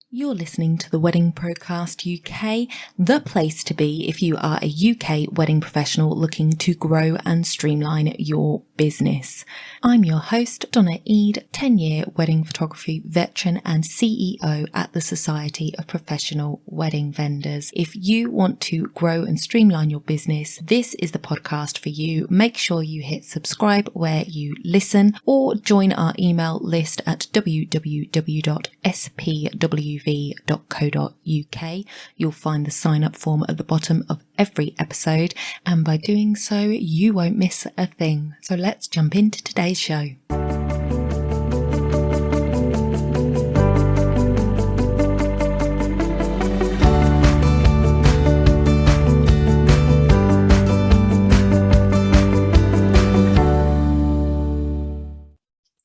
You're listening to the Wedding Procast UK, the place to be if you are a UK wedding professional looking to grow and streamline your business. I'm your host, Donna Eade, 10-year wedding photography veteran and CEO at the Society of Professional Wedding Vendors. If you want to grow and streamline your business, this is the podcast for you. Make sure you hit subscribe where you listen or join our email list at www.spwv.co.uk. You'll find the sign up form at the bottom of every episode, and by doing so, you won't miss a thing. So let's jump into today's show.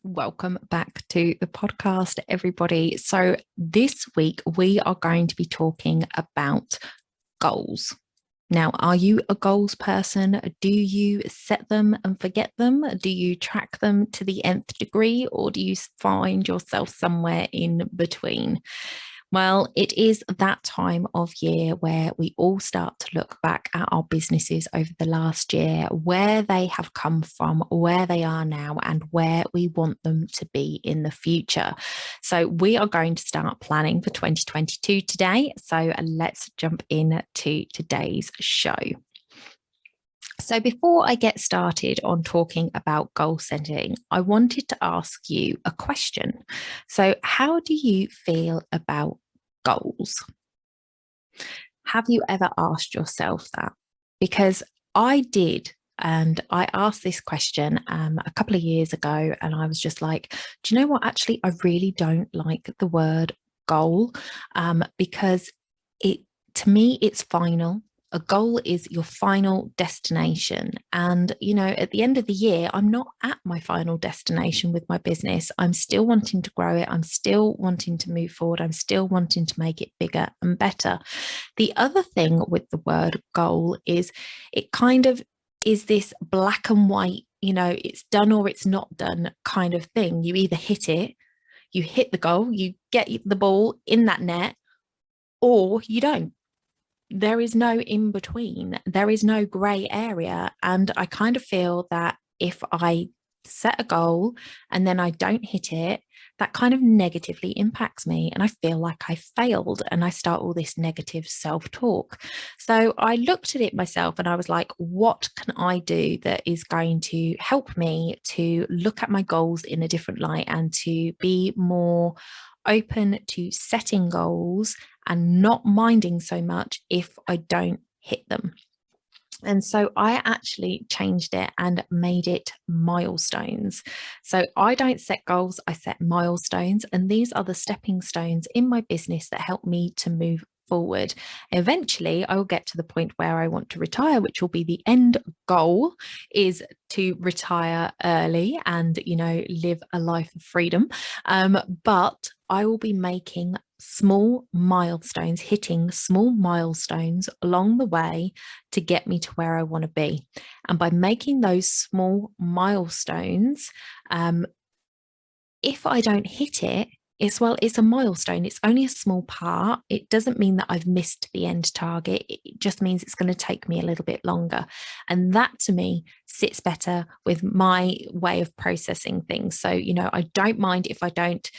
Welcome back to the podcast, everybody. So this week we are going to be talking about goals. Now, are you a goals person? Do you set them and forget them? Do you track them to the nth degree, or do you find yourself somewhere in between? Well, it is that time of year where we all start to look back at our businesses over the last year, where they have come from, where they are now, and where we want them to be in the future. So we are going to start planning for 2022 today. So let's jump into today's show. So before I get started on talking about goal setting, I wanted to ask you a question. So how do you feel about goals? Have you ever asked yourself that? Because I did. And I asked this question a couple of years ago, and I was just like, do you know what? Actually, I really don't like the word goal because to me, it's final. A goal is your final destination. And, you know, at the end of the year, I'm not at my final destination with my business. I'm still wanting to grow it. I'm still wanting to move forward. I'm still wanting to make it bigger and better. The other thing with the word goal is it kind of is this black and white, you know, it's done or it's not done kind of thing. You either hit it, you hit the goal, you get the ball in that net, or you don't. There is no in between. There is no gray area. And I kind of feel that if I set a goal and then I don't hit it, that kind of negatively impacts me. And I feel like I failed, and I start all this negative self-talk. So I looked at it myself and I was like, what can I do that is going to help me to look at my goals in a different light and to be more open to setting goals and not minding so much if I don't hit them. And so I actually changed it and made it milestones. So I don't set goals, I set milestones. And these are the stepping stones in my business that help me to move forward. Eventually, I will get to the point where I want to retire, which will be the end goal, is to retire early and, you know, live a life of freedom. But I will be making small milestones, hitting small milestones along the way to get me to where I want to be. And by making those small milestones, if I don't hit it, it's a milestone. It's only a small part. It doesn't mean that I've missed the end target. It just means it's going to take me a little bit longer. And that to me sits better with my way of processing things. So, you know, I don't mind if I don't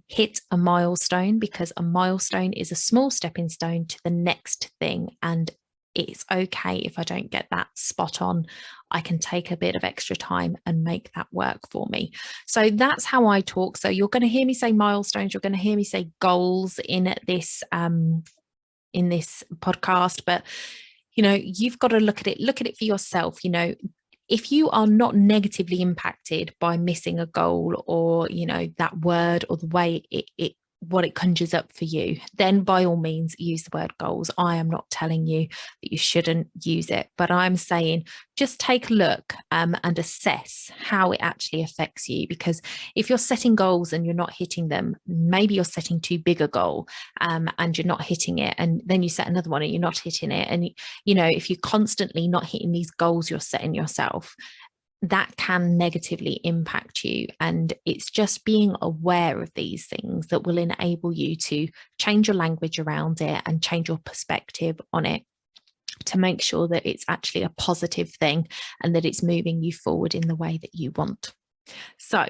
hit a milestone, because a milestone is a small stepping stone to the next thing. And it's okay if I don't get that spot on. I can take a bit of extra time and make that work for me. So that's how I talk. So you're going to hear me say milestones. You're going to hear me say goals in this podcast. But, you know, you've got to look at it for yourself. You know, if you are not negatively impacted by missing a goal, or, you know, that word or the way what it conjures up for you, then by all means use the word goals. I am not telling you that you shouldn't use it, but I'm saying just take a look and assess how it actually affects you. Because if you're setting goals and you're not hitting them, maybe you're setting too big a goal and you're not hitting it, and then you set another one and you're not hitting it. And, you know, if you're constantly not hitting these goals you're setting yourself, that can negatively impact you. And it's just being aware of these things that will enable you to change your language around it and change your perspective on it to make sure that it's actually a positive thing and that it's moving you forward in the way that you want. So,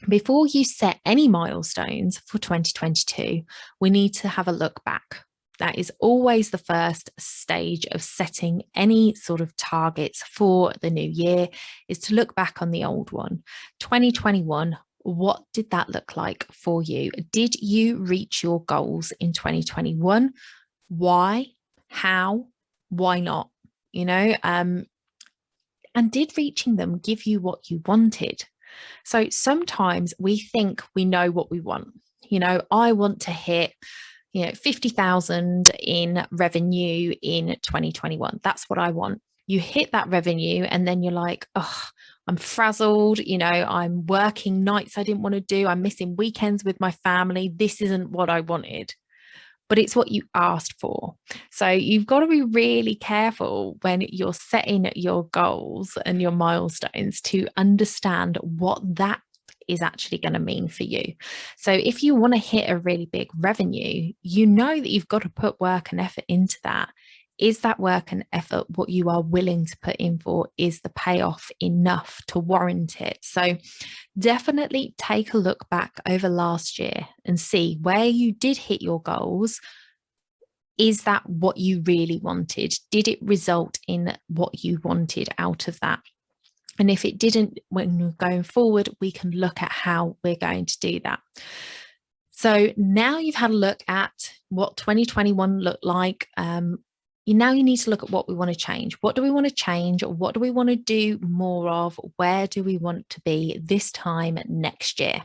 before you set any milestones for 2022, we need to have a look back. That is always the first stage of setting any sort of targets for the new year, is to look back on the old one. 2021, what did that look like for you? Did you reach your goals in 2021? Why? How? Why not? And did reaching them give you what you wanted? So sometimes we think we know what we want. I want to hit 50,000 in revenue in 2021. That's what I want. You hit that revenue and then you're like, oh, I'm frazzled. I'm working nights I didn't want to do. I'm missing weekends with my family. This isn't what I wanted. But it's what you asked for. So you've got to be really careful when you're setting your goals and your milestones to understand what that is actually going to mean for you. So if you want to hit a really big revenue, you know that you've got to put work and effort into that. Is that work and effort what you are willing to put in for? Is the payoff enough to warrant it? So definitely take a look back over last year and see where you did hit your goals. Is that what you really wanted? Did it result in what you wanted out of that? And if it didn't, when we're going forward, we can look at how we're going to do that. So now you've had a look at what 2021 looked like. Now you need to look at what we want to change. What do we want to change? What do we want to do more of? Where do we want to be this time next year?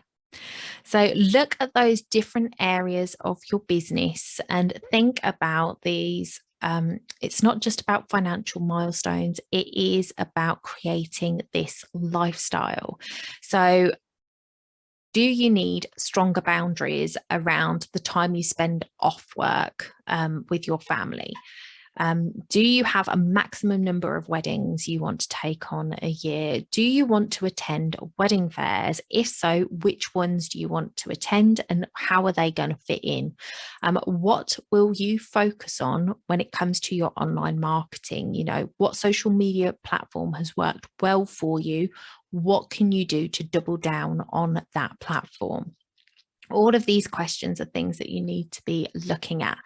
So look at those different areas of your business and think about these. It's not just about financial milestones. It is about creating this lifestyle. So do you need stronger boundaries around the time you spend off work with your family? Do you have a maximum number of weddings you want to take on a year? Do you want to attend wedding fairs? If so, which ones do you want to attend and how are they going to fit in? What will you focus on when it comes to your online marketing? What social media platform has worked well for you? What can you do to double down on that platform? All of these questions are things that you need to be looking at.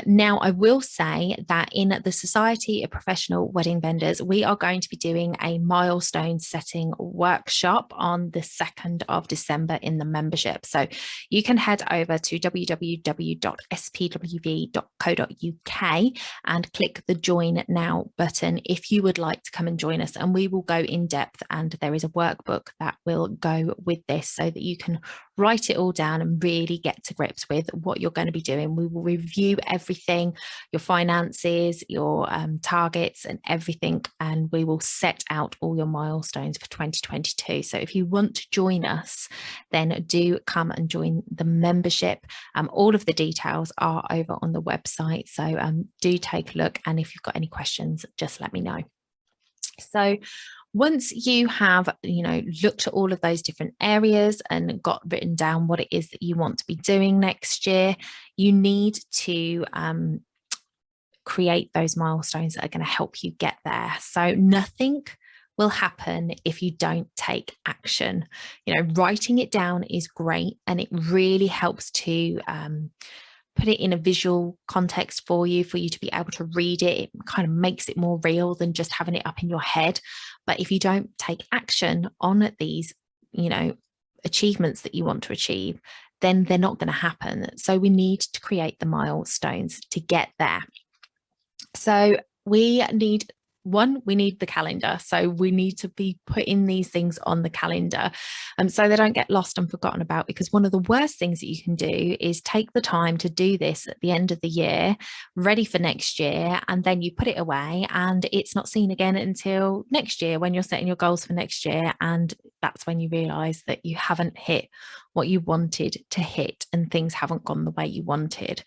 Now, I will say that in the Society of Professional Wedding Vendors, we are going to be doing a milestone setting workshop on the 2nd of December in the membership. So you can head over to www.spwv.co.uk and click the Join Now button if you would like to come and join us. And we will go in depth, and there is a workbook that will go with this so that you can write it all down and really get to grips with what you're going to be doing. We will review everything, your finances, your targets and everything, and we will set out all your milestones for 2022. So if you want to join us, then do come and join the membership. All of the details are over on the website, so do take a look, and if you've got any questions, just let me know. So once you have, looked at all of those different areas and got written down what it is that you want to be doing next year, you need to create those milestones that are going to help you get there. So nothing will happen if you don't take action. Writing it down is great, and it really helps to put it in a visual context for you to be able to read it. It kind of makes it more real than just having it up in your head. But if you don't take action on these, achievements that you want to achieve, then they're not going to happen. So we need to create the milestones to get there. So we need the calendar. So we need to be putting these things on the calendar so they don't get lost and forgotten about, because one of the worst things that you can do is take the time to do this at the end of the year, ready for next year, and then you put it away and it's not seen again until next year when you're setting your goals for next year. And that's when you realize that you haven't hit what you wanted to hit and things haven't gone the way you wanted.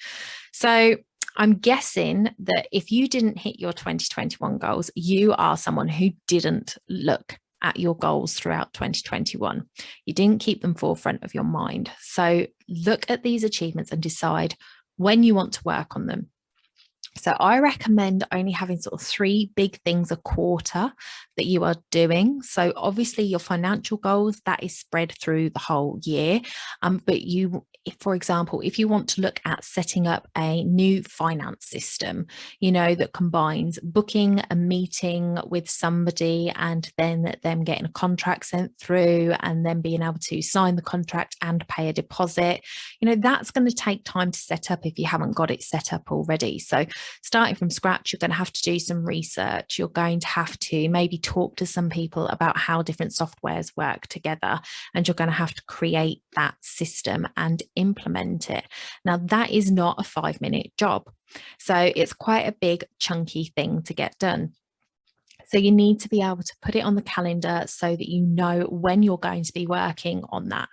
So I'm guessing that if you didn't hit your 2021 goals, you are someone who didn't look at your goals throughout 2021. You didn't keep them forefront of your mind. So look at these achievements and decide when you want to work on them. So I recommend only having sort of 3 big things a quarter that you are doing. So obviously your financial goals, that is spread through the whole year. But you, for example, if you want to look at setting up a new finance system, that combines booking a meeting with somebody and then them getting a contract sent through and then being able to sign the contract and pay a deposit, that's going to take time to set up if you haven't got it set up already. So starting from scratch, you're going to have to do some research. You're going to have to maybe talk to some people about how different softwares work together, and you're going to have to create that system and implement it. Now, that is not a 5-minute job. So it's quite a big, chunky thing to get done. So you need to be able to put it on the calendar so that you know when you're going to be working on that.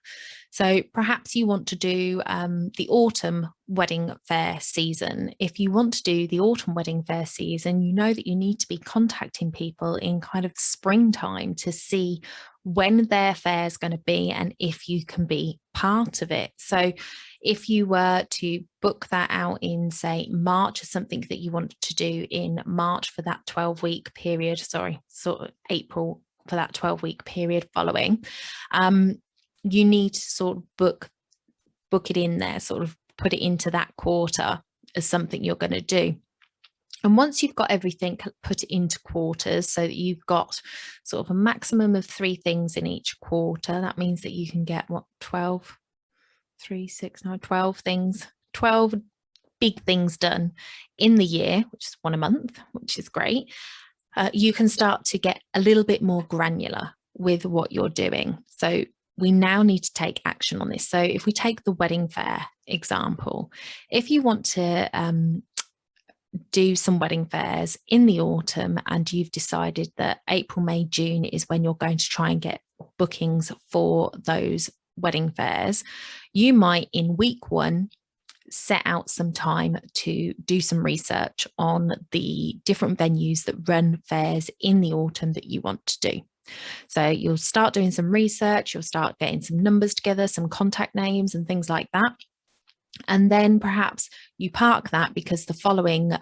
So perhaps you want to do the autumn wedding fair season. If you want to do the autumn wedding fair season, you know that you need to be contacting people in kind of springtime to see when their fair is going to be and if you can be part of it. So if you were to book that out in, say, March, or something that you want to do in March for that 12-week period, sort of April for that 12-week period following, you need to sort of book it in there, sort of put it into that quarter as something you're going to do. And once you've got everything put into quarters so that you've got sort of a maximum of 3 things in each quarter, that means that you can get 12, 3, 6, 9, 12 things, 12 big things done in the year, which is 1 a month, which is great. You can start to get a little bit more granular with what you're doing. So we now need to take action on this. So if we take the wedding fair example, if you want to do some wedding fairs in the autumn and you've decided that April, May, June is when you're going to try and get bookings for those wedding fairs, you might in week 1 set out some time to do some research on the different venues that run fairs in the autumn that you want to do. So you'll start doing some research, you'll start getting some numbers together, some contact names and things like that. And then perhaps you park that because the following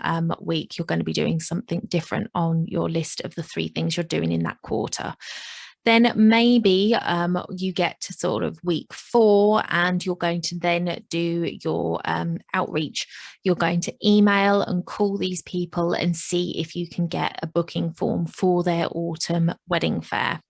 week you're going to be doing something different on your list of the 3 things you're doing in that quarter. Then maybe you get to sort of week 4 and you're going to then do your outreach. You're going to email and call these people and see if you can get a booking form for their autumn wedding fair.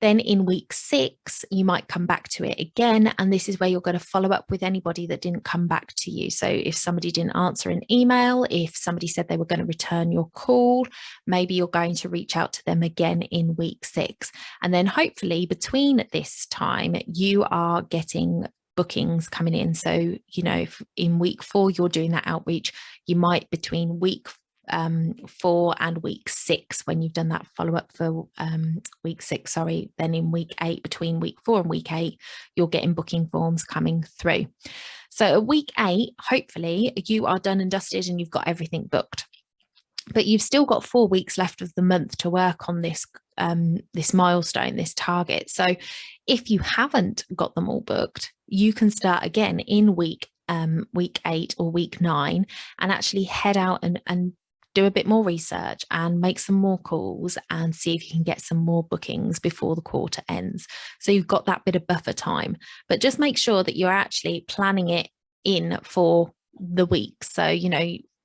Then in week 6, you might come back to it again. And this is where you're going to follow up with anybody that didn't come back to you. So if somebody didn't answer an email, if somebody said they were going to return your call, maybe you're going to reach out to them again in week 6. And then hopefully between this time, you are getting bookings coming in. So, if in week 4, you're doing that outreach, you might between week 4 and week 6, when you've done that follow-up for week 6, then in week 8, between week 4 and week 8, you're getting booking forms coming through. So at week 8, hopefully you are done and dusted and you've got everything booked. But you've still got 4 weeks left of the month to work on this milestone, this target. So if you haven't got them all booked, you can start again in week 8 or week 9 and actually head out and do a bit more research and make some more calls and see if you can get some more bookings before the quarter ends. So you've got that bit of buffer time, but just make sure that you're actually planning it in for the week. So,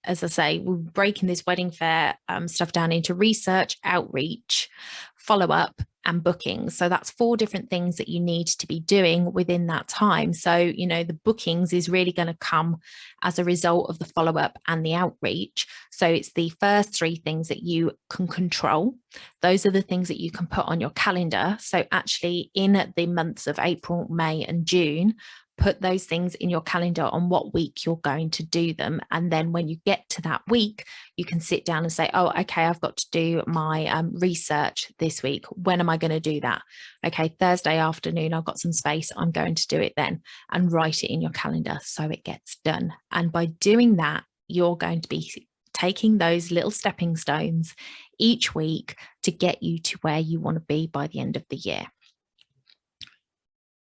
as I say, we're breaking this wedding fair stuff down into research, outreach, follow-up, and bookings. So that's 4 different things that you need to be doing within that time. So, the bookings is really going to come as a result of the follow-up and the outreach. So it's the first 3 things that you can control. Those are the things that you can put on your calendar. So actually in the months of April, May, and June, put those things in your calendar on what week you're going to do them. And then when you get to that week, you can sit down and say, oh, okay, I've got to do my research this week. When am I going to do that? Okay, Thursday afternoon, I've got some space. I'm going to do it then, and write it in your calendar so it gets done. And by doing that, you're going to be taking those little stepping stones each week to get you to where you want to be by the end of the year.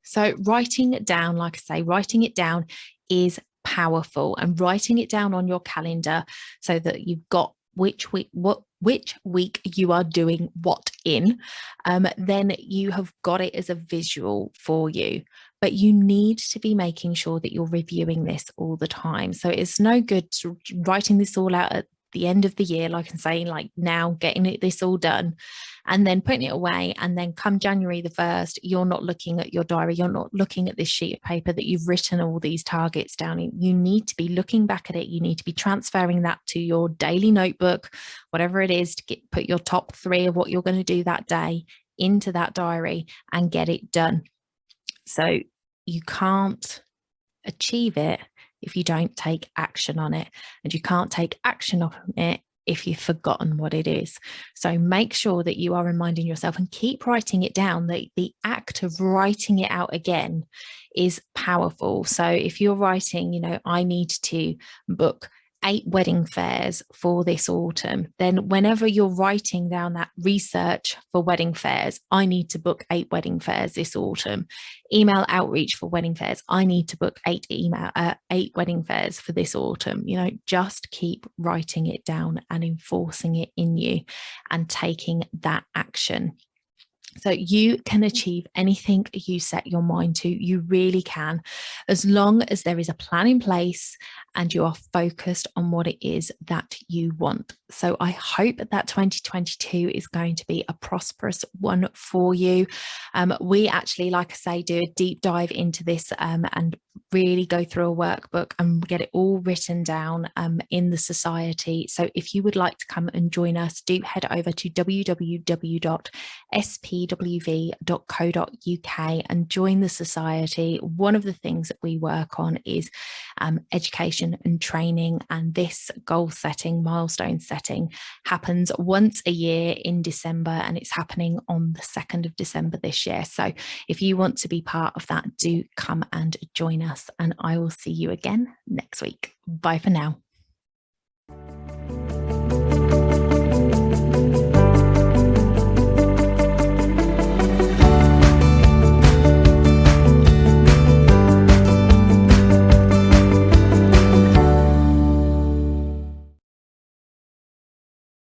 So writing it down, like I say, writing it down is powerful, and writing it down on your calendar so that you've got which week you are doing what in, then you have got it as a visual for you. But you need to be making sure that you're reviewing this all the time. So it's no good writing this all out at the end of the year, like I'm saying, like now getting this all done and then putting it away, and then come January the 1st, you're not looking at your diary, you're not looking at this sheet of paper that you've written all these targets down in. You need to be looking back at it. You need to be transferring that to your daily notebook, whatever it is, to put your top 3 of what you're going to do that day into that diary and get it done. So you can't achieve it if you don't take action on it, and you can't take action on it if you've forgotten what it is. So make sure that you are reminding yourself and keep writing it down. The act of writing it out again is powerful. So if you're writing, I need to book 8 wedding fairs for this autumn, then whenever you're writing down that research for wedding fairs, I need to book 8 wedding fairs this autumn. Email outreach for wedding fairs, I need to book 8 wedding fairs for this autumn. Just keep writing it down and enforcing it in you and taking that action. So you can achieve anything you set your mind to. You really can, as long as there is a plan in place and you are focused on what it is that you want. So I hope that 2022 is going to be a prosperous one for you. We actually, like I say, do a deep dive into this and really go through a workbook and get it all written down in the society. So if you would like to come and join us, do head over to www.spwv.co.uk and join the society. One of the things that we work on is education and training, and this goal setting, milestone setting, happens once a year in December, and it's happening on the 2nd of December this year. So if you want to be part of that, do come and join us, and I will see you again next week. Bye for now.